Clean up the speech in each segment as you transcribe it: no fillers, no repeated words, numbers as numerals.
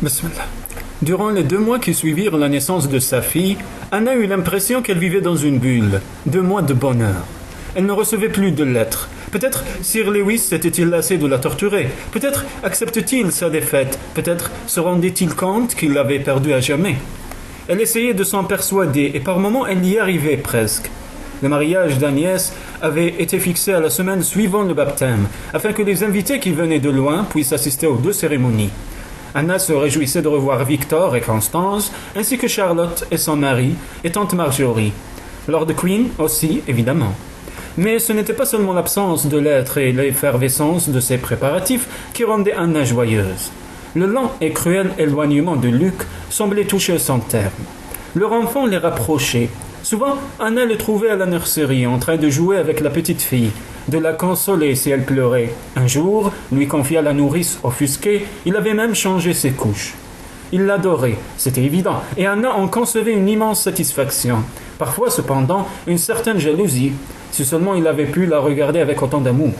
Bismillah. Durant les 2 mois qui suivirent la naissance de sa fille, Anna eut l'impression qu'elle vivait dans une bulle. 2 mois de bonheur. Elle ne recevait plus de lettres. Peut-être Sir Lewis s'était-il lassé de la torturer. Peut-être accepte-t-il sa défaite. Peut-être se rendait-il compte qu'il l'avait perdue à jamais. Elle essayait de s'en persuader et par moments elle y arrivait presque. Le mariage d'Agnès avait été fixé à la semaine suivant le baptême, afin que les invités qui venaient de loin puissent assister aux 2 cérémonies. Anna se réjouissait de revoir Victor et Constance, ainsi que Charlotte et son mari, et tante Marjorie. Lord Queen aussi, évidemment. Mais ce n'était pas seulement l'absence de lettres et l'effervescence de ces préparatifs qui rendaient Anna joyeuse. Le lent et cruel éloignement de Luc semblait toucher son terme. Leur enfant les rapprochait. Souvent, Anna le trouvait à la nurserie en train de jouer avec la petite fille, de la consoler si elle pleurait. Un jour, lui confia la nourrice offusquée, il avait même changé ses couches. Il l'adorait, c'était évident, et Anna en concevait une immense satisfaction. Parfois, cependant, une certaine jalousie, si seulement il avait pu la regarder avec autant d'amour.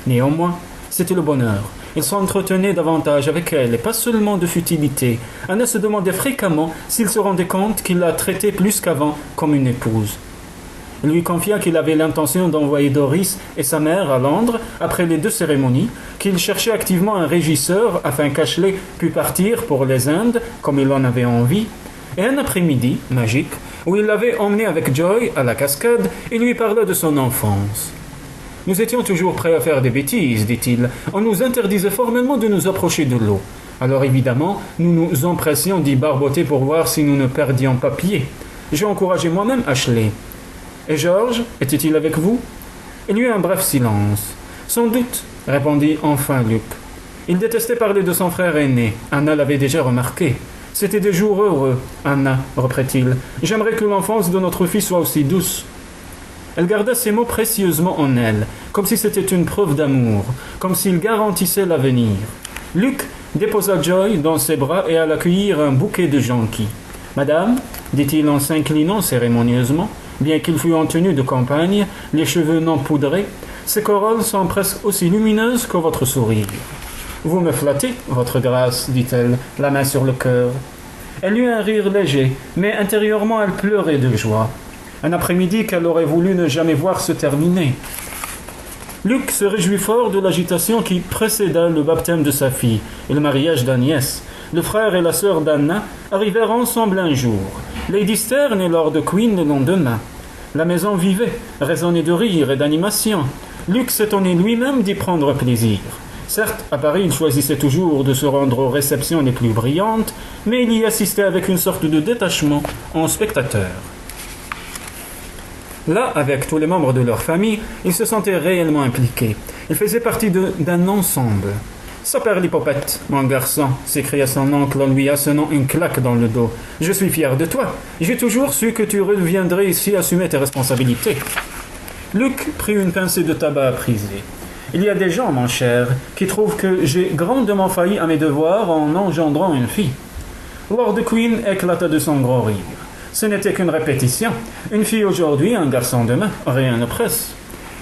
Néanmoins, c'était le bonheur. Il s'entretenait davantage avec elle, et pas seulement de futilité. Anna se demandait fréquemment s'il se rendait compte qu'il la traitait plus qu'avant comme une épouse. Il lui confia qu'il avait l'intention d'envoyer Doris et sa mère à Londres après les 2 cérémonies, qu'il cherchait activement un régisseur afin qu'Ashley pût partir pour les Indes, comme il en avait envie, et un après-midi, magique, où il l'avait emmené avec Joy à la cascade, il lui parla de son enfance. Nous étions toujours prêts à faire des bêtises, dit-il. On nous interdisait formellement de nous approcher de l'eau. Alors évidemment, nous nous empressions d'y barboter pour voir si nous ne perdions pas pied. J'ai encouragé moi-même Ashley. Et George, était-il avec vous? Il y eut un bref silence. Sans doute, répondit enfin Luc. Il détestait parler de son frère aîné. Anna l'avait déjà remarqué. C'était des jours heureux, Anna, reprit-il. J'aimerais que l'enfance de notre fille soit aussi douce. Elle garda ces mots précieusement en elle, comme si c'était une preuve d'amour, comme s'il garantissait l'avenir. Luc déposa Joy dans ses bras et alla cueillir un bouquet de jonquilles. « Madame, dit-il en s'inclinant cérémonieusement, bien qu'il fût en tenue de campagne, les cheveux non poudrés, ces corolles sont presque aussi lumineuses que votre sourire. Vous me flattez, votre grâce, dit-elle, la main sur le cœur. Elle eut un rire léger, mais intérieurement elle pleurait de joie. Un après-midi qu'elle aurait voulu ne jamais voir se terminer. Luc se réjouit fort de l'agitation qui précéda le baptême de sa fille et le mariage d'Agnès. Le frère et la sœur d'Anna arrivèrent ensemble un jour. Lady Stern et Lord Queen le lendemain. La maison vivait, résonnait de rire et d'animation. Luc s'étonnait lui-même d'y prendre plaisir. Certes, à Paris, il choisissait toujours de se rendre aux réceptions les plus brillantes, mais il y assistait avec une sorte de détachement en spectateur. Là, avec tous les membres de leur famille, ils se sentaient réellement impliqués. Ils faisaient partie d'un ensemble. « Saperlipopette, mon garçon !» s'écria son oncle en lui assonnant une claque dans le dos. « Je suis fier de toi. J'ai toujours su que tu reviendrais ici assumer tes responsabilités. » Luc prit une pincée de tabac à priser. « Il y a des gens, mon cher, qui trouvent que j'ai grandement failli à mes devoirs en engendrant une fille. » Lord Queen éclata de son gros rire. Ce n'était qu'une répétition. Une fille aujourd'hui, un garçon demain. Rien ne presse.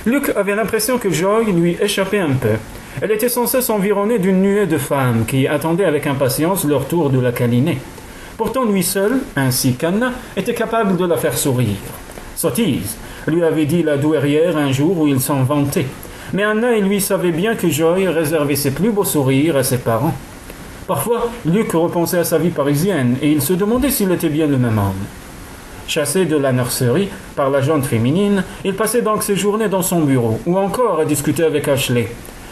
Luc avait l'impression que Joy lui échappait un peu. Elle était sans cesse environnée d'une nuée de femmes qui attendaient avec impatience leur tour de la câliner. Pourtant, lui seul, ainsi qu'Anna, était capable de la faire sourire. Sottise, lui avait dit la douairière un jour où il s'en vantait. Mais Anna et lui savaient bien que Joy réservait ses plus beaux sourires à ses parents. Parfois, Luc repensait à sa vie parisienne et il se demandait s'il était bien le même homme. Chassé de la nurserie par la jante féminine, il passait donc ses journées dans son bureau, ou encore à discuter avec Ashley,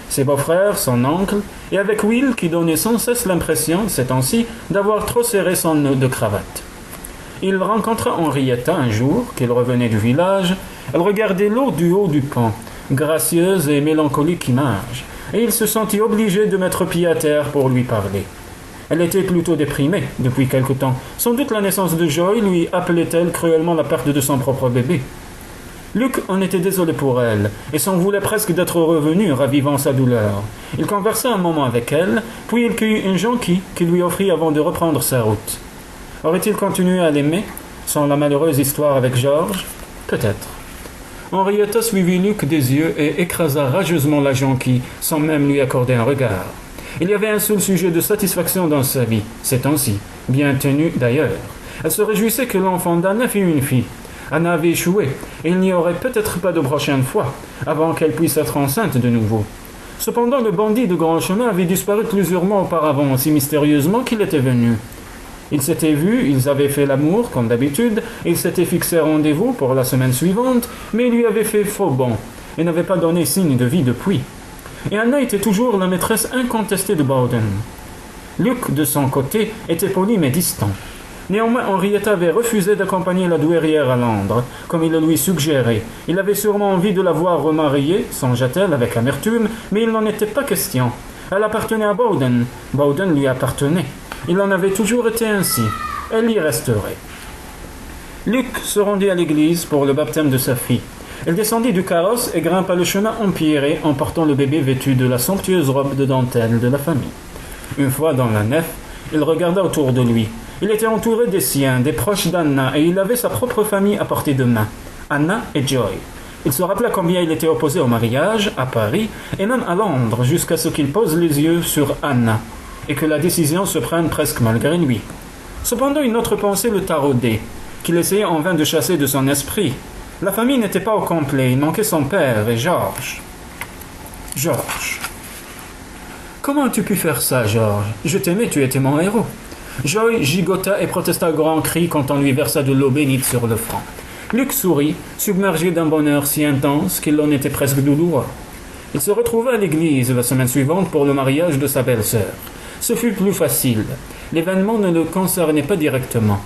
ses beaux-frères, son oncle, et avec Will qui donnait sans cesse l'impression, ces temps-ci, d'avoir trop serré son nœud de cravate. Il rencontra Henrietta un jour, qu'il revenait du village. Elle regardait l'eau du haut du pont, gracieuse et mélancolique image, et il se sentit obligé de mettre pied à terre pour lui parler. Elle était plutôt déprimée depuis quelque temps. Sans doute la naissance de Joy lui appelait-elle cruellement la perte de son propre bébé. Luc en était désolé pour elle, et s'en voulait presque d'être revenu, ravivant sa douleur. Il conversa un moment avec elle, puis il cueillit une jonquille qu'il lui offrit avant de reprendre sa route. Aurait-il continué à l'aimer, sans la malheureuse histoire avec George? Peut-être. Henrietta suivit Luc des yeux et écrasa rageusement la jonquille, sans même lui accorder un regard. Il y avait un seul sujet de satisfaction dans sa vie, ces temps-ci, bien tenu d'ailleurs. Elle se réjouissait que l'enfant d'Anna fît une fille. Anna avait échoué, et il n'y aurait peut-être pas de prochaine fois, avant qu'elle puisse être enceinte de nouveau. Cependant, le bandit de Grand Chemin avait disparu plusieurs mois auparavant, si mystérieusement qu'il était venu. Ils s'étaient vus, ils avaient fait l'amour, comme d'habitude, ils s'étaient fixé rendez-vous pour la semaine suivante, mais il lui avait fait faux bond, et n'avait pas donné signe de vie depuis. Et Anna était toujours la maîtresse incontestée de Bowden. Luc, de son côté, était poli mais distant. Néanmoins, Henrietta avait refusé d'accompagner la douairière à Londres, comme il le lui suggérait. Il avait sûrement envie de la voir remariée, songea-t-elle avec amertume, mais il n'en était pas question. Elle appartenait à Bowden. Bowden lui appartenait. Il en avait toujours été ainsi. Elle y resterait. Luc se rendit à l'église pour le baptême de sa fille. Elle descendit du carrosse et grimpa le chemin empierré en portant le bébé vêtu de la somptueuse robe de dentelle de la famille. Une fois dans la nef, il regarda autour de lui. Il était entouré des siens, des proches d'Anna, et il avait sa propre famille à portée de main, Anna et Joy. Il se rappela combien il était opposé au mariage, à Paris, et même à Londres, jusqu'à ce qu'il pose les yeux sur Anna, et que la décision se prenne presque malgré lui. Cependant, une autre pensée le taraudait, qu'il essayait en vain de chasser de son esprit. La famille n'était pas au complet, il manquait son père et Georges. Georges. Comment as-tu pu faire ça, Georges? Je t'aimais, tu étais mon héros. Joy gigota et protesta à grands cris quand on lui versa de l'eau bénite sur le front. Luc sourit, submergé d'un bonheur si intense qu'il en était presque douloureux. Il se retrouva à l'église la semaine suivante pour le mariage de sa belle-sœur. Ce fut plus facile. L'événement ne le concernait pas directement.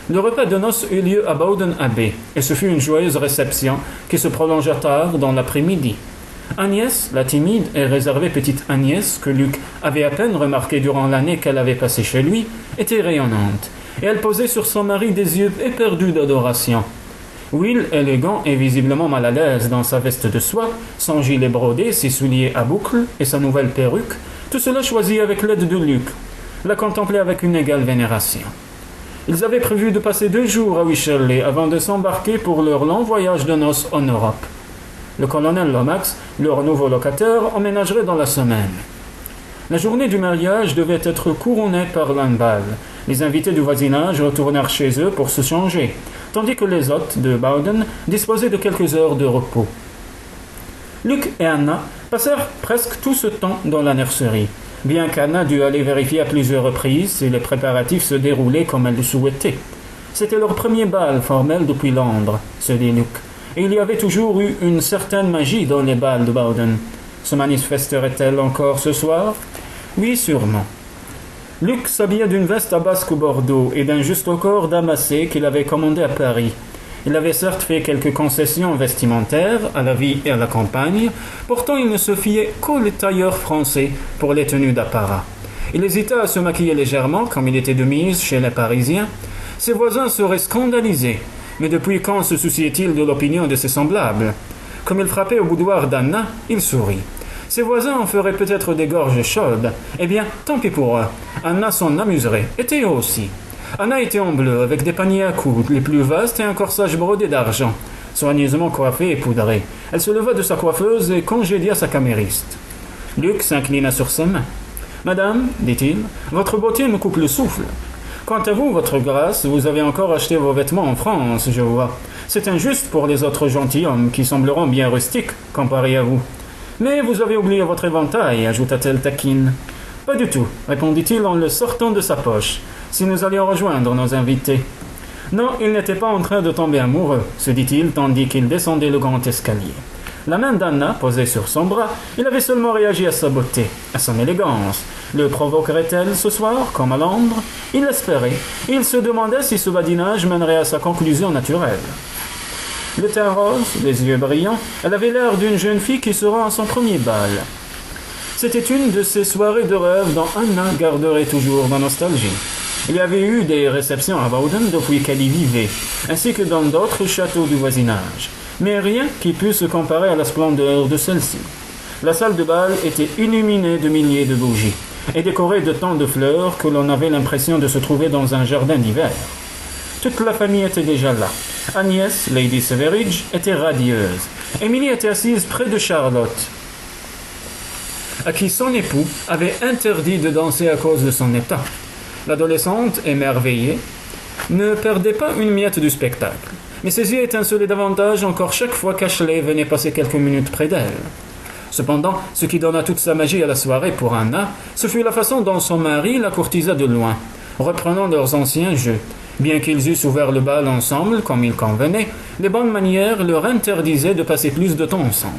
Le repas de noces eut lieu à Bowden Abbey, et ce fut une joyeuse réception qui se prolongea tard dans l'après-midi. Agnès, la timide et réservée petite Agnès, que Luc avait à peine remarquée durant l'année qu'elle avait passée chez lui, était rayonnante, et elle posait sur son mari des yeux éperdus d'adoration. Will, élégant et visiblement mal à l'aise dans sa veste de soie, son gilet brodé, ses souliers à boucles et sa nouvelle perruque, tout cela choisi avec l'aide de Luc, la contemplait avec une égale vénération. Ils avaient prévu de passer 2 jours à Wycherley avant de s'embarquer pour leur long voyage de noces en Europe. Le colonel Lomax, leur nouveau locataire, emménagerait dans la semaine. La journée du mariage devait être couronnée par un bal. Les invités du voisinage retournèrent chez eux pour se changer, tandis que les hôtes de Bowden disposaient de quelques heures de repos. Luc et Anna passèrent presque tout ce temps dans la nurserie, bien qu'Anna dut aller vérifier à plusieurs reprises si les préparatifs se déroulaient comme elle le souhaitait. C'était leur premier bal formel depuis Londres, se dit Luc. Et il y avait toujours eu une certaine magie dans les bals de Bowden. Se manifesterait-elle encore ce soir? Oui, sûrement. Luc s'habilla d'une veste à basque bordeaux et d'un juste-au-corps damassé qu'il avait commandé à Paris. Il avait certes fait quelques concessions vestimentaires à la vie et à la campagne, pourtant il ne se fiait qu'aux tailleurs français pour les tenues d'apparat. Il hésita à se maquiller légèrement, comme il était de mise chez les Parisiens. Ses voisins seraient scandalisés. Mais depuis quand se souciait-il de l'opinion de ses semblables? Comme il frappait au boudoir d'Anna, il sourit. Ses voisins en feraient peut-être des gorges chaudes. Eh bien, tant pis pour eux. Anna s'en amuserait, et Théo aussi. Anna était en bleu, avec des paniers à coudes, les plus vastes et un corsage brodé d'argent, soigneusement coiffé et poudré. Elle se leva de sa coiffeuse et congédia sa camériste. Luc s'inclina sur ses mains. « Madame, dit-il, votre beauté me coupe le souffle. Quant à vous, votre grâce, vous avez encore acheté vos vêtements en France, je vois. C'est injuste pour les autres gentilshommes qui sembleront bien rustiques comparés à vous. Mais vous avez oublié votre éventail, ajouta-t-elle taquine. Pas du tout, répondit-il en le sortant de sa poche, si nous allions rejoindre nos invités. Non, il n'était pas en train de tomber amoureux, se dit-il tandis qu'il descendait le grand escalier. La main d'Anna posée sur son bras, il avait seulement réagi à sa beauté, à son élégance. Le provoquerait-elle ce soir, comme à Londres? Il l'espérait, et il se demandait si ce badinage mènerait à sa conclusion naturelle. Le teint rose, les yeux brillants, elle avait l'air d'une jeune fille qui se rend à son premier bal. C'était une de ces soirées de rêve dont Anna garderait toujours la nostalgie. Il y avait eu des réceptions à Bowden depuis qu'elle y vivait, ainsi que dans d'autres châteaux du voisinage. Mais rien qui pût se comparer à la splendeur de celle-ci. La salle de bal était illuminée de milliers de bougies et décorée de tant de fleurs que l'on avait l'impression de se trouver dans un jardin d'hiver. Toute la famille était déjà là. Agnès, Lady Severidge, était radieuse. Emily était assise près de Charlotte. à qui son époux avait interdit de danser à cause de son état. L'adolescente, émerveillée, ne perdait pas une miette du spectacle, mais ses yeux étincelaient davantage encore chaque fois qu'Ashley venait passer quelques minutes près d'elle. Cependant, ce qui donna toute sa magie à la soirée pour Anna, ce fut la façon dont son mari la courtisa de loin, reprenant leurs anciens jeux. Bien qu'ils eussent ouvert le bal ensemble, comme il convenait, les bonnes manières leur interdisaient de passer plus de temps ensemble.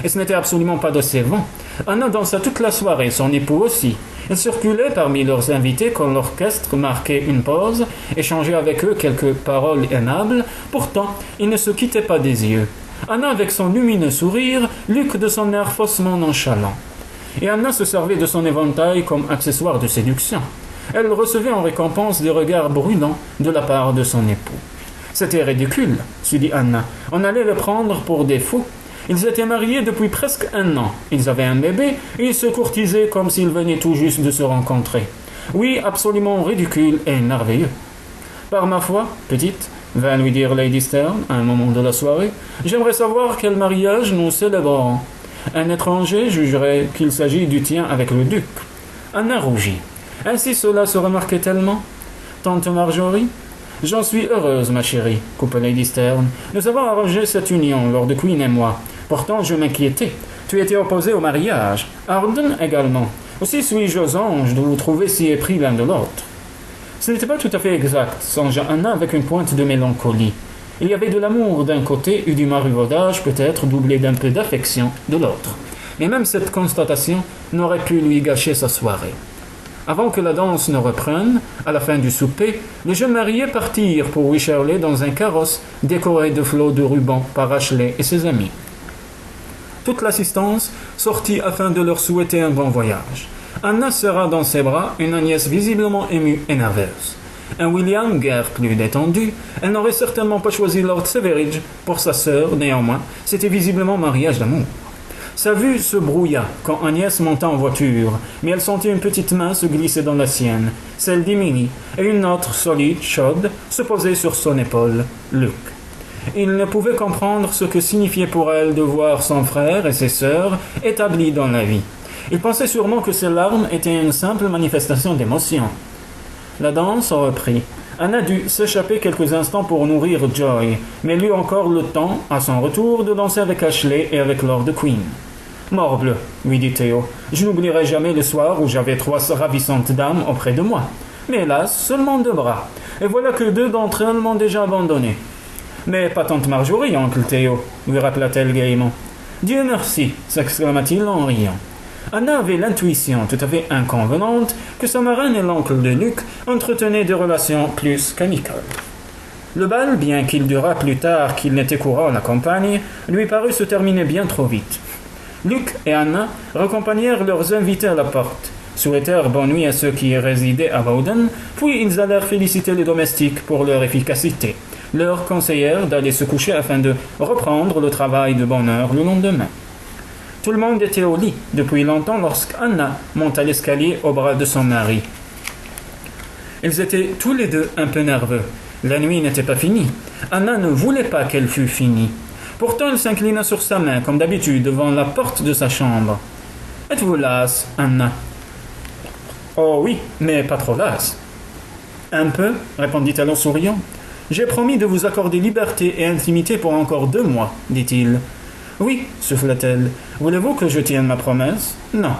Et ce n'était absolument pas décevant. Anna dansa toute la soirée, son époux aussi. Elle circulait parmi leurs invités quand l'orchestre marquait une pause, échangeait avec eux quelques paroles aimables. Pourtant, ils ne se quittaient pas des yeux. Anna avec son lumineux sourire, Luc de son air faussement nonchalant. Et Anna se servait de son éventail comme accessoire de séduction. Elle recevait en récompense des regards brûlants de la part de son époux. C'était ridicule, se dit Anna. On allait les prendre pour des fous. Ils étaient mariés depuis presque 1 an. Ils avaient un bébé et ils se courtisaient comme s'ils venaient tout juste de se rencontrer. Oui, absolument ridicule et merveilleux. Par ma foi, petite, vint lui dire Lady Stern à un moment de la soirée, j'aimerais savoir quel mariage nous célébrons. Un étranger jugerait qu'il s'agit du tien avec le duc. Anna rougit. Ainsi cela se remarquait tellement. Tante Marjorie, j'en suis heureuse, ma chérie, coupa Lady Stern. Nous avons arrangé cette union, Lord Queen et moi. Pourtant, je m'inquiétais. Tu étais opposé au mariage. Arden également. Aussi suis-je aux anges de vous trouver si épris l'un de l'autre. Ce n'était pas tout à fait exact, songea Anna avec une pointe de mélancolie. Il y avait de l'amour d'un côté et du marivaudage peut-être doublé d'un peu d'affection de l'autre. Mais même cette constatation n'aurait pu lui gâcher sa soirée. Avant que la danse ne reprenne, à la fin du souper, les jeunes mariés partirent pour Wycherley dans un carrosse décoré de flots de rubans par Ashley et ses amis. Toute l'assistance sortit afin de leur souhaiter un bon voyage. Anna serra dans ses bras une Agnès visiblement émue et nerveuse. Un William guère plus détendu, elle n'aurait certainement pas choisi Lord Severidge pour sa sœur, néanmoins, c'était visiblement mariage d'amour. Sa vue se brouilla quand Agnès monta en voiture, mais elle sentit une petite main se glisser dans la sienne, celle d'Emily, et une autre solide, chaude, se poser sur son épaule, Luc. Il ne pouvait comprendre ce que signifiait pour elle de voir son frère et ses sœurs établis dans la vie. Il pensait sûrement que ces larmes étaient une simple manifestation d'émotion. La danse reprit. Anna dut s'échapper quelques instants pour nourrir Joy, mais elle eut encore le temps, à son retour, de danser avec Ashley et avec Lord Queen. Morbleu, lui dit Théo, je n'oublierai jamais le soir où j'avais 3 ravissantes dames auprès de moi. Mais hélas, seulement 2 bras. Et voilà que 2 d'entre elles m'ont déjà abandonné. Mais pas tante Marjorie, oncle Théo, lui rappela-t-elle gaiement. Dieu merci, s'exclama-t-il en riant. Anna avait l'intuition tout à fait inconvenante que sa marraine et l'oncle de Luc entretenaient des relations plus qu'amicales. Le bal, bien qu'il durât plus tard qu'il n'était courant à la campagne, lui parut se terminer bien trop vite. Luc et Anna raccompagnèrent leurs invités à la porte, souhaitèrent bonne nuit à ceux qui y résidaient à Bowden, puis ils allèrent féliciter les domestiques pour leur efficacité, leur conseillèrent d'aller se coucher afin de reprendre le travail de bonne heure le lendemain. Tout le monde était au lit depuis longtemps lorsqu'Anna monta l'escalier au bras de son mari. Ils étaient tous les deux un peu nerveux. La nuit n'était pas finie. Anna ne voulait pas qu'elle fût finie. Pourtant, elle s'inclina sur sa main, comme d'habitude, devant la porte de sa chambre. « Êtes-vous lasse, Anna ?»« Oh oui, mais pas trop lasse. »« Un peu, » répondit-elle en souriant. « J'ai promis de vous accorder liberté et intimité pour encore 2 mois, dit-il. »« Oui, souffla-t-elle. Voulez-vous que je tienne ma promesse ? » « Non. »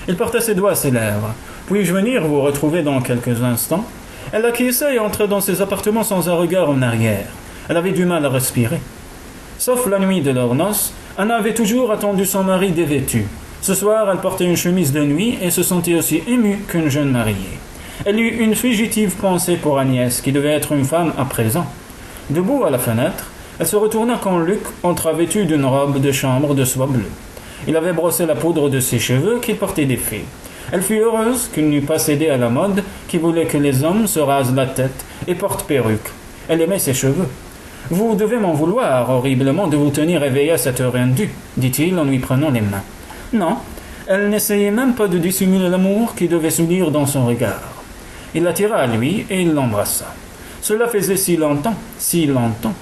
Il porta ses doigts à ses lèvres. « Puis-je venir vous retrouver dans quelques instants ?» Elle acquiesça et entra dans ses appartements sans un regard en arrière. Elle avait du mal à respirer. Sauf la nuit de leurs noces, Anna avait toujours attendu son mari dévêtu. Ce soir, elle portait une chemise de nuit et se sentait aussi émue qu'une jeune mariée. Elle eut une fugitive pensée pour Agnès, qui devait être une femme à présent. Debout à la fenêtre, elle se retourna quand Luc entra vêtu d'une robe de chambre de soie bleue. Il avait brossé la poudre de ses cheveux qu'il portait défaits. Elle fut heureuse qu'il n'eût pas cédé à la mode qui voulait que les hommes se rasent la tête et portent perruque. Elle aimait ses cheveux. « Vous devez m'en vouloir horriblement de vous tenir éveillée à cette heure indue, dit-il en lui prenant les mains. Non, elle n'essayait même pas de dissimuler l'amour qui devait s'unir dans son regard. Il l'attira à lui et il l'embrassa. Cela faisait si longtemps, si longtemps.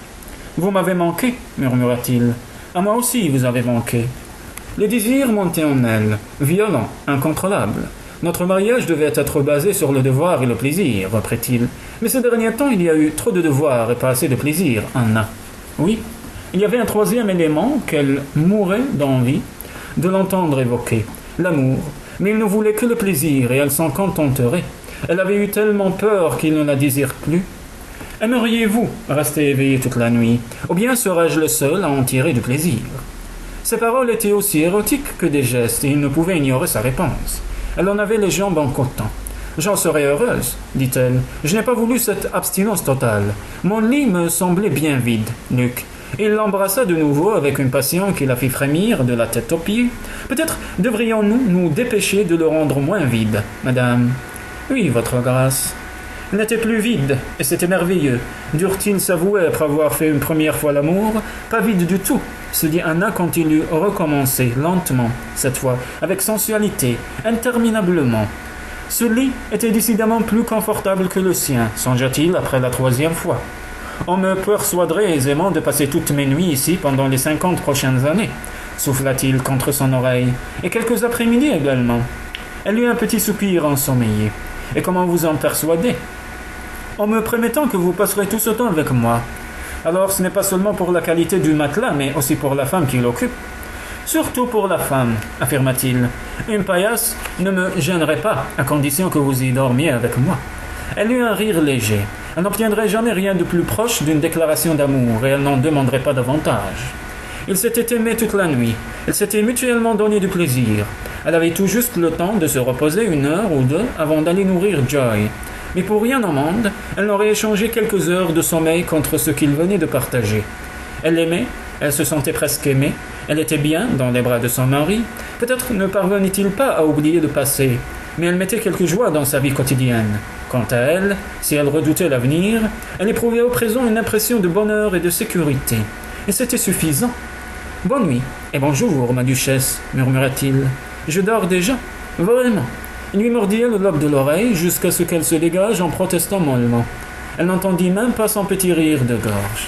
Vous m'avez manqué, murmura-t-il. À moi aussi vous avez manqué. Les désirs montaient en elle, violents, incontrôlables. Notre mariage devait être basé sur le devoir et le plaisir, reprit-il. Mais ces derniers temps, il y a eu trop de devoirs et pas assez de plaisir, Anna. Oui, il y avait un troisième élément qu'elle mourait d'envie de l'entendre évoquer, l'amour. Mais il ne voulait que le plaisir et elle s'en contenterait. Elle avait eu tellement peur qu'il ne la désire plus. Aimeriez-vous rester éveillé toute la nuit, ou bien serais-je le seul à en tirer du plaisir? Ses paroles étaient aussi érotiques que des gestes, et il ne pouvait ignorer sa réponse. Elle en avait les jambes en coton. « J'en serais heureuse, dit-elle. Je n'ai pas voulu cette abstinence totale. Mon lit me semblait bien vide, Luc. » Il l'embrassa de nouveau avec une passion qui la fit frémir de la tête aux pieds. « Peut-être devrions-nous nous dépêcher de le rendre moins vide, madame. »« Oui, votre grâce. » Il n'était plus vide, et c'était merveilleux. Durent-ils s'avouer après avoir fait une première fois l'amour? Pas vide du tout, se dit Anna quand il eut recommencé, lentement, cette fois, avec sensualité, interminablement. Ce lit était décidément plus confortable que le sien, songea-t-il après la troisième fois. On me persuaderait aisément de passer toutes mes nuits ici pendant les 50 prochaines années, souffla-t-il contre son oreille, et quelques après-midi également. Elle eut un petit soupir ensommeillé. Et comment vous en persuadez? En me promettant que vous passerez tout ce temps avec moi. Alors ce n'est pas seulement pour la qualité du matelas, mais aussi pour la femme qui l'occupe. Surtout pour la femme, affirma-t-il. Une paillasse ne me gênerait pas, à condition que vous y dormiez avec moi. Elle eut un rire léger. Elle n'obtiendrait jamais rien de plus proche d'une déclaration d'amour, et elle n'en demanderait pas davantage. Ils s'étaient aimés toute la nuit. Ils s'étaient mutuellement donné du plaisir. Elle avait tout juste le temps de se reposer 1 heure ou 2 avant d'aller nourrir Joy. Mais pour rien au monde, elle n'aurait échangé quelques heures de sommeil contre ce qu'ils venaient de partager. Elle l'aimait, elle se sentait presque aimée, elle était bien dans les bras de son mari. Peut-être ne parvenait-il pas à oublier le passé, mais elle mettait quelque joie dans sa vie quotidienne. Quant à elle, si elle redoutait l'avenir, elle éprouvait au présent une impression de bonheur et de sécurité. Et c'était suffisant. « Bonne nuit et bonjour, ma duchesse, murmura-t-il. Je dors déjà, vraiment. » Il lui mordit le lobe de l'oreille jusqu'à ce qu'elle se dégage en protestant mollement. Elle n'entendit même pas son petit rire de gorge.